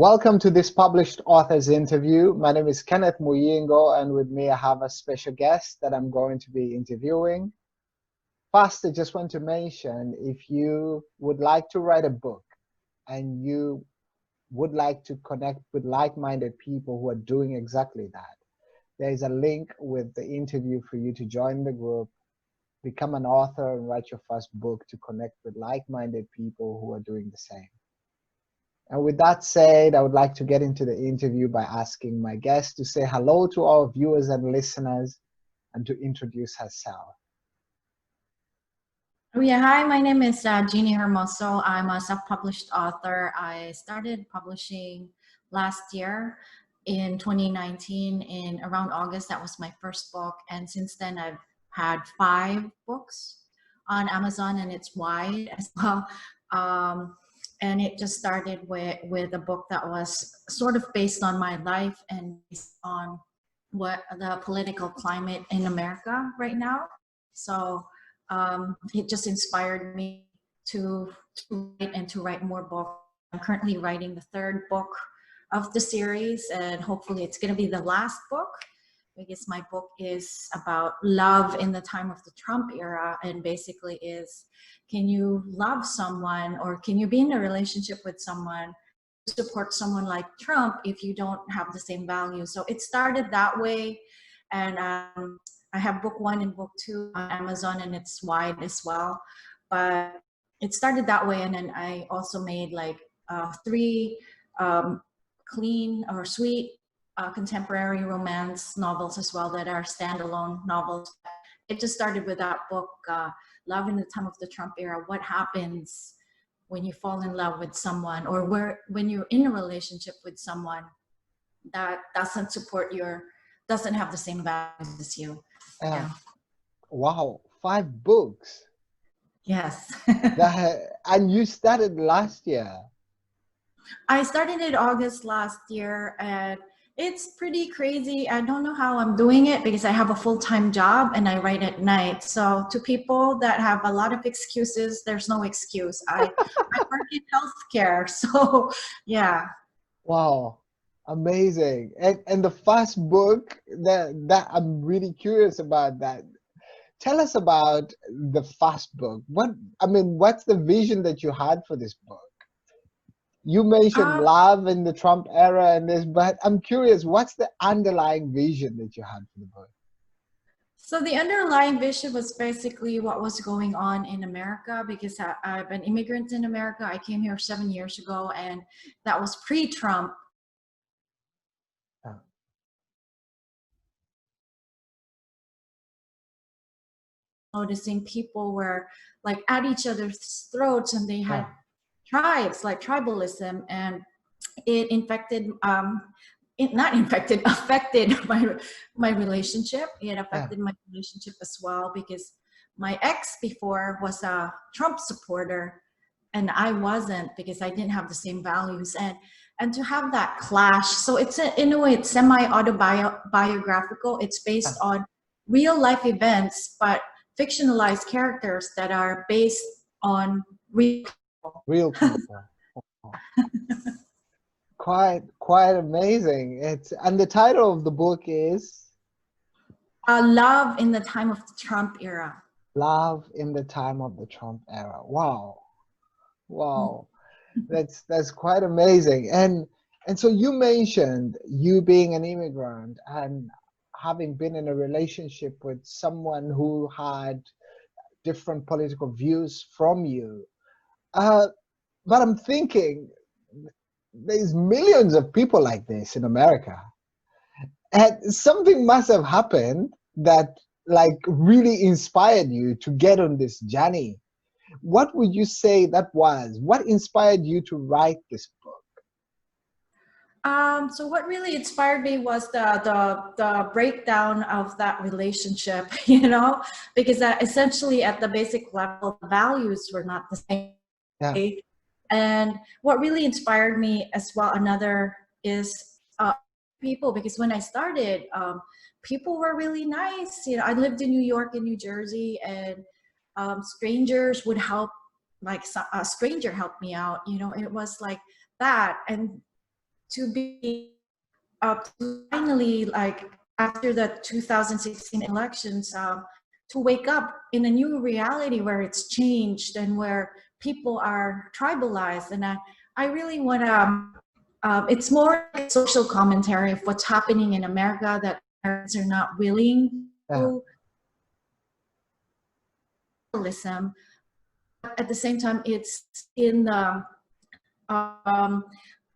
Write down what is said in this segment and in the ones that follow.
Welcome to this published author's interview. My name is Kenneth Muyingo, and with me I have a special guest that I'm going to be interviewing. First, I just want to mention, if you would like to write a book and you would like to connect with like-minded people who are doing exactly that, there is a link with the interview for you to join the group, become an author, and write your first book to connect with like-minded people who are doing the same. And with that said, I would like to get into the interview by asking my guest to say hello to our viewers and listeners and to introduce herself. Oh yeah, hi, my name is Genie Hermoso. I'm a self-published author. I started publishing last year in 2019 in around August. That was my first book. And since then I've had 5 books on Amazon, and it's wide as well. And it just started with a book that was sort of based on my life and based on what the political climate in America right now. So it just inspired me to write and to write more books. I'm currently writing the 3rd book of the series, and hopefully it's going to be the last book, because my book is about love in the time of the Trump era, and basically is, can you love someone, or can you be in a relationship with someone, support someone like Trump if you don't have the same values? So it started that way, and I have book 1 and book 2 on Amazon, and it's wide as well. But it started that way, and then I also made like 3 clean or sweet contemporary romance novels as well that are standalone novels. It just started with that book, Love in the Time of the Trump Era. What happens when you fall in love with someone, or when you're in a relationship with someone that doesn't have the same values as you. Yeah. Wow, 5 books. Yes. And you started last year. I started in August last year, and it's pretty crazy. I don't know how I'm doing it, because I have a full-time job and I write at night. So to people that have a lot of excuses, there's no excuse. I work in healthcare, so yeah. Wow, amazing. And the first book, that I'm really curious about that. Tell us about the first book. What's the vision that you had for this book? You mentioned love in the Trump era and this, but I'm curious, what's the underlying vision that you had for the book? So the underlying vision was basically what was going on in America, because I'm an immigrant in America. I came here 7 years ago, and that was pre-Trump. Noticing people were like at each other's throats, and they had tribes, like tribalism, and it affected my relationship. It affected my relationship as well, because my ex before was a Trump supporter and I wasn't, because I didn't have the same values, and to have that clash. So it's in a way it's semi-autobiographical. It's based on real life events, but fictionalized characters that are based on real people. Quite amazing. And the title of the book is Love in the Time of the Trump Era. Love in the Time of the Trump Era. Wow. That's quite amazing. And so you mentioned you being an immigrant and having been in a relationship with someone who had different political views from you. But I'm thinking there's millions of people like this in America. And something must have happened that like really inspired you to get on this journey. What would you say that was? What inspired you to write this book? So what really inspired me was the breakdown of that relationship, you know, because essentially at the basic level, the values were not the same. Yeah. And what really inspired me as well, another is people, because when I started, people were really nice. You know, I lived in New York and New Jersey, and strangers would help, like a stranger helped me out. You know, it was like that. And to be to finally, like after the 2016 elections, to wake up in a new reality where it's changed and where people are tribalized. And I really want to, it's more like a social commentary of what's happening in America, that Americans are not willing to listen. At the same time, it's in the,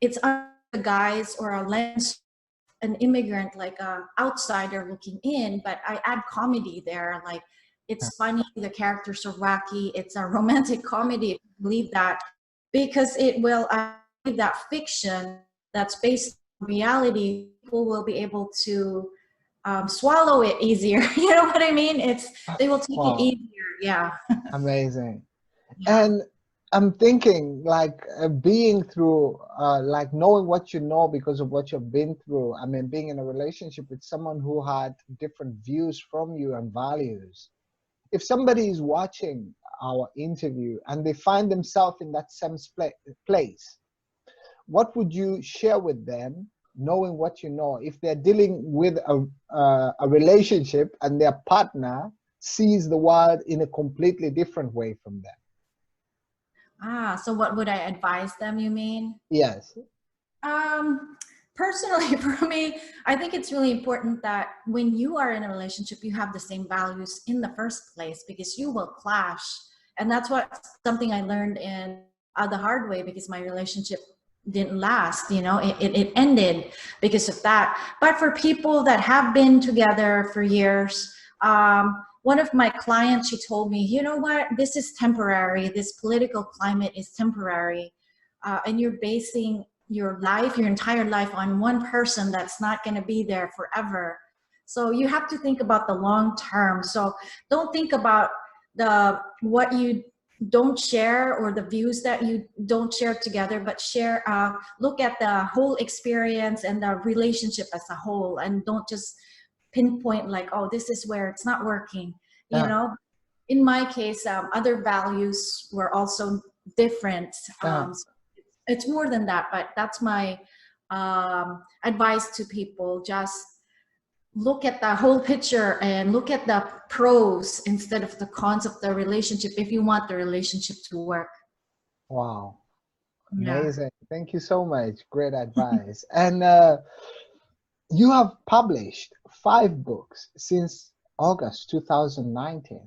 it's under the guise or a lens, an immigrant, like a outsider looking in, but I add comedy there. Like, it's funny, the characters are wacky, it's a romantic comedy, if you believe that, because it will, I believe that fiction that's based on reality, people will be able to swallow it easier. You know what I mean? They will take it easier. Yeah. Amazing. Yeah. And I'm thinking, like, being through, like, knowing what you know because of what you've been through. I mean, being in a relationship with someone who had different views from you and values. If somebody is watching our interview and they find themselves in that same place, what would you share with them, knowing what you know, if they're dealing with a relationship and their partner sees the world in a completely different way from them? So what would I advise them, you mean? Yes. Personally, for me, I think it's really important that when you are in a relationship, you have the same values in the first place, because you will clash. And that's something I learned in the hard way, because my relationship didn't last, you know, it ended because of that. But for people that have been together for years, one of my clients, she told me, you know what, this is temporary. This political climate is temporary. And you're basing your life, your entire life, on one person that's not going to be there forever. So you have to think about the long term. So don't think about what you don't share or the views that you don't share together, but look at the whole experience and the relationship as a whole, and don't just pinpoint like, oh, this is where it's not working. You know, in my case, other values were also different. So it's more than that, but that's my advice to people. Just look at the whole picture and look at the pros instead of the cons of the relationship if you want the relationship to work. Wow. Yeah. Amazing. Thank you so much. Great advice. And you have published 5 books since August 2019.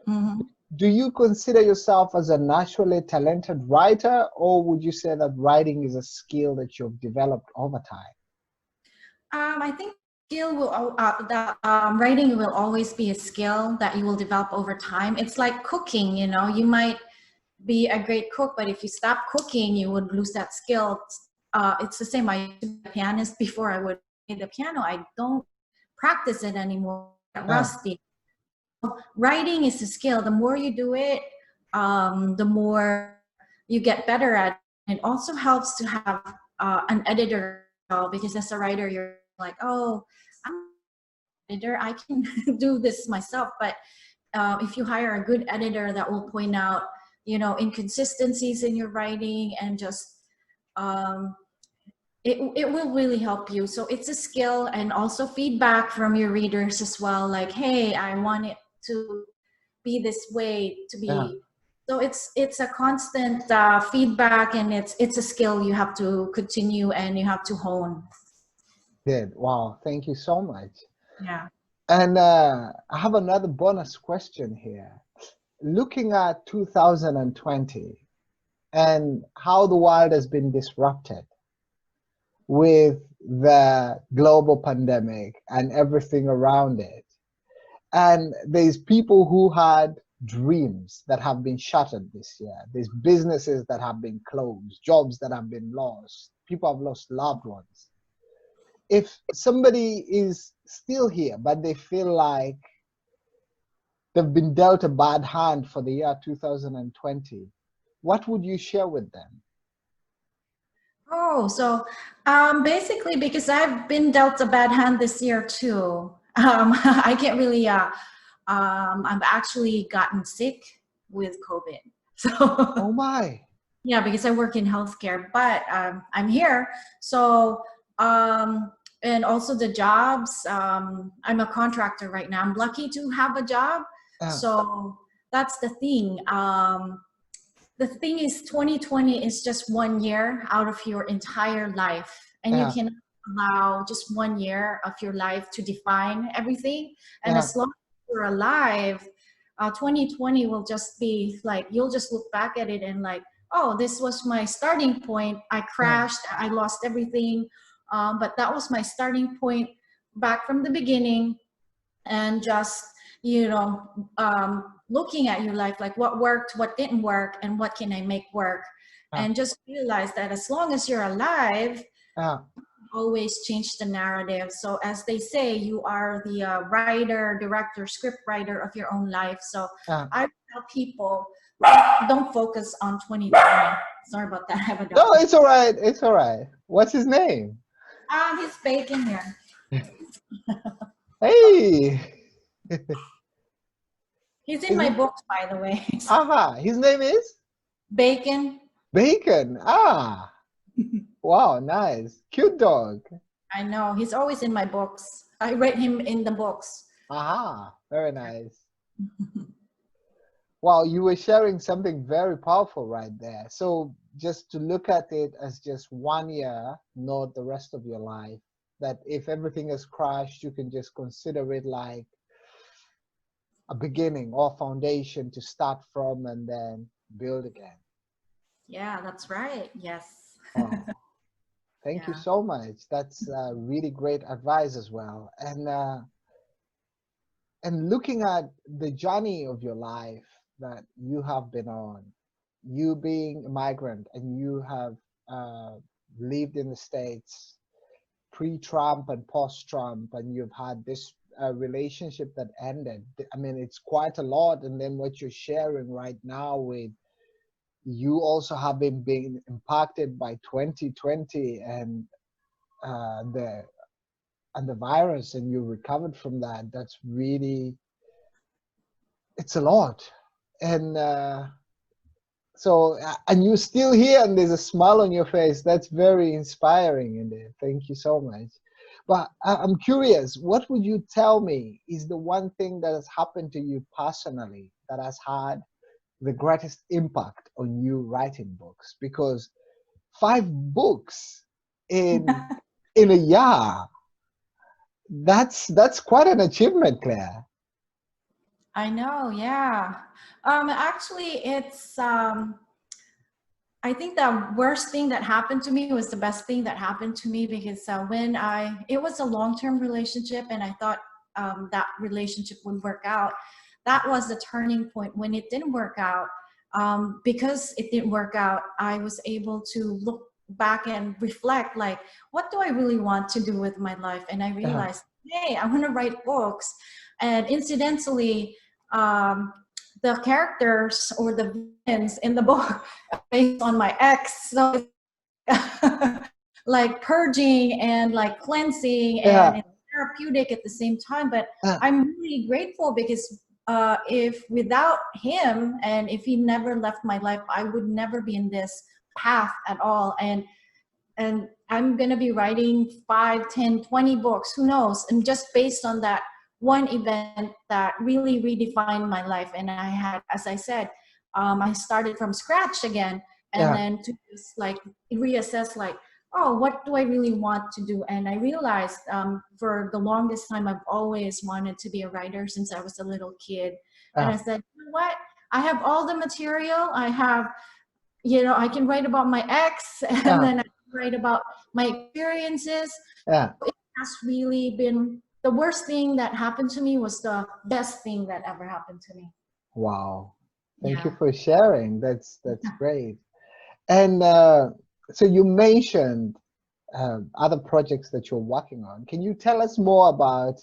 Mm-hmm. Do you consider yourself as a naturally talented writer, or would you say that writing is a skill that you've developed over time? I think writing will always be a skill that you will develop over time. It's like cooking, you know, you might be a great cook, but if you stop cooking, you would lose that skill. It's the same. I used to be a pianist before I would play the piano. I don't practice it anymore. Rusty. Writing is a skill. The more you do it, the more you get better at it. It also helps to have an editor, because as a writer, you're like, oh, I'm an editor, I can do this myself. But if you hire a good editor that will point out, you know, inconsistencies in your writing, and just it will really help you. So it's a skill, and also feedback from your readers as well. Like, hey, I want it to be this way, to be. So it's a constant feedback, and it's a skill you have to continue and you have to hone. Good. Wow. Thank you so much. Yeah. And I have another bonus question here. Looking at 2020 and how the world has been disrupted with the global pandemic and everything around it. And there's people who had dreams that have been shattered this year. There's businesses that have been closed, jobs that have been lost. People have lost loved ones. If somebody is still here, but they feel like they've been dealt a bad hand for the year 2020, what would you share with them? Oh, so basically, because I've been dealt a bad hand this year too, I can't really, I've actually gotten sick with COVID. So, Oh my. Yeah, because I work in healthcare, but I'm here. So, and also the jobs, I'm a contractor right now. I'm lucky to have a job. Yeah, So that's the thing is 2020 is just 1 year out of your entire life. And you yeah, can allow just 1 year of your life to define everything. And yeah, as long as you're alive, 2020 will just be like, you'll just look back at it and like, oh, this was my starting point. I yeah, crashed, I lost everything. But that was my starting point back from the beginning. And just, you know, looking at your life, like what worked, what didn't work, and what can I make work. yeah, And just realize that as long as you're alive, yeah, always change the narrative. So as they say, you are the writer, director, script writer of your own life. So yeah. I tell people, don't focus on 2020. Sorry about that. I have a dog. No, it's all right. It's all right. What's his name? He's baking here. Hey. He's in Is my it? books, by the way. Aha. His name is Bacon. Bacon. Ah. Wow. Nice. Cute dog. I know. He's always in my books. I read him in the books. Aha. Very nice. Wow, you were sharing something very powerful right there. So just to look at it as just 1 year, not the rest of your life, that if everything has crashed, you can just consider it like a beginning or foundation to start from and then build again. Yeah, that's right. Yes. Wow. Thank you Yeah. so much. That's really great advice as well. And looking at the journey of your life that you have been on, you being a migrant and you have uh, lived in the States pre-Trump and post-Trump, and you've had this relationship that ended. I mean, it's quite a lot. And then what you're sharing right now with you also having been impacted by 2020 the and the virus, and you recovered from that. That's really, it's a lot. And and you're still here and there's a smile on your face. That's very inspiring indeed. Thank you so much. But I'm curious, what would you tell me is the one thing that has happened to you personally that has had the greatest impact on you writing books? Because 5 books in a year, that's quite an achievement, Claire. I know. Yeah. Actually, I think the worst thing that happened to me was the best thing that happened to me, because it was a long-term relationship and I thought that relationship would work out. That was the turning point when it didn't work out. Because it didn't work out, I was able to look back and reflect, like, what do I really want to do with my life? And I Yeah, realized, hey, I want to write books. And incidentally, um, the characters or the villains in the book based on my ex. So like purging and like cleansing, and yeah, it's therapeutic at the same time. But yeah, I'm really grateful because if without him and if he never left my life, I would never be in this path at all. And I'm going to be writing 5, 10, 20 books, who knows? And just based on that one event that really redefined my life. And I had, as I said, I started from scratch again. And yeah, then to just like reassess, like, oh, what do I really want to do? And I realized for the longest time, I've always wanted to be a writer since I was a little kid. And yeah, I said, you know what? I have all the material. I have, I can write about my ex and yeah, then I can write about my experiences. yeah. It has really been the worst thing that happened to me was the best thing that ever happened to me. Wow. Thank you Yeah. for sharing. That's great. And so you mentioned other projects that you're working on. Can you tell us more about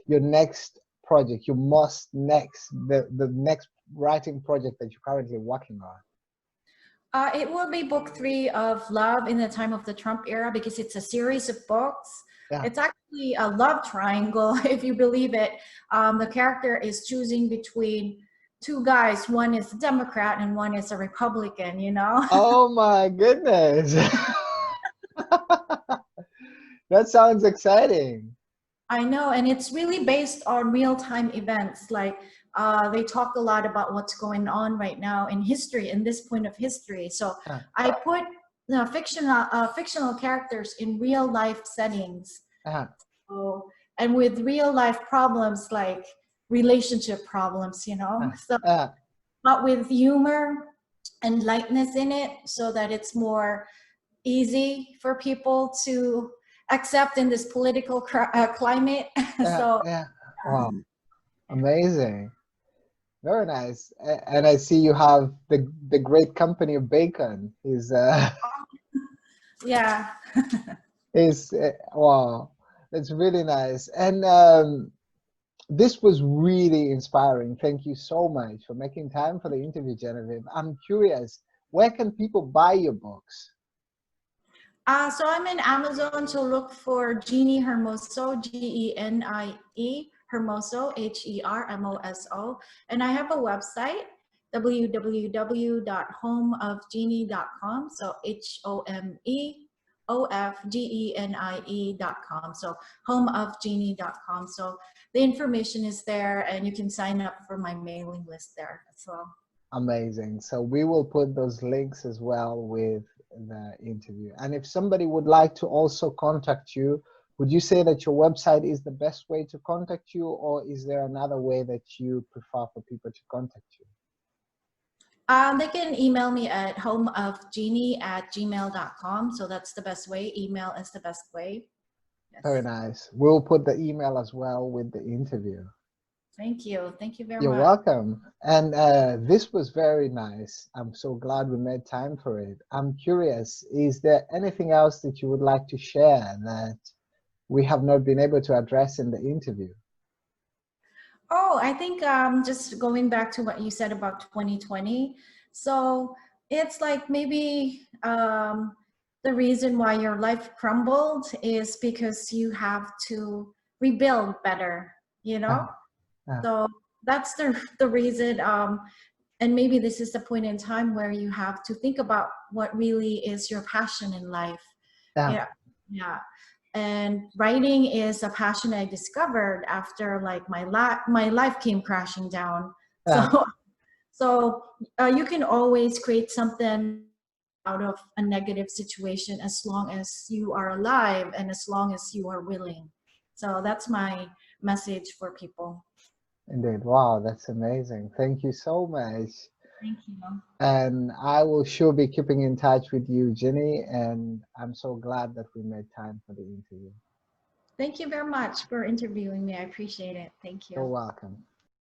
your next project, your the next writing project that you're currently working on? It will be book 3 of Love in the Time of the Trump Era, because it's a series of books. Yeah, It's actually a love triangle, if you believe it. The character is choosing between two guys, one is a Democrat and one is a Republican, you know? Oh my goodness. That sounds exciting. I know, and it's really based on real-time events. Like they talk a lot about what's going on right now in history, in this point of history. So Uh, I put fictional characters in real life settings. uh, So, and with real life problems like relationship problems, you know, uh, so uh, but with humor and lightness in it, so that it's more easy for people to accept in this political climate. So yeah. Wow, amazing. Very nice. And I see you have the great company of bacon. yeah. Is wow, that's really nice. And this was really inspiring. Thank you so much for making time for the interview, Genevieve. I'm curious, where can people buy your books? So I'm in Amazon, so look for Genie Hermoso, Genie Hermoso, Hermoso, and I have a website, www.homeofgenie.com. So HOMEOFGENIE.com. So homeofgenie.com. So the information is there, and you can sign up for my mailing list there as well. Amazing. So we will put those links as well with the interview. And if somebody would like to also contact you, would you say that your website is the best way to contact you, or is there another way that you prefer for people to contact you? They can email me at homeofgenie@gmail.com. So that's the best way. Email is the best way. Yes. Very nice. We'll put the email as well with the interview. Thank you. Thank you very You're much. welcome. And this was very nice. I'm so glad we made time for it. I'm curious, is there anything else that you would like to share that we have not been able to address in the interview? Oh, I think just going back to what you said about 2020. So it's like maybe the reason why your life crumbled is because you have to rebuild better, you know? Ah, ah, So that's the reason. And maybe this is the point in time where you have to think about what really is your passion in life. ah, Yeah, yeah. And writing is a passion I discovered after like my life came crashing down. ah. So so you can always create something out of a negative situation as long as you are alive and as long as you are willing. So that's my message for people. Indeed. Wow, that's amazing. Thank you so much. Thank you. And I will sure be keeping in touch with you, Ginny, and I'm so glad that we made time for the interview. Thank you very much for interviewing me. I appreciate it. Thank You're you. welcome.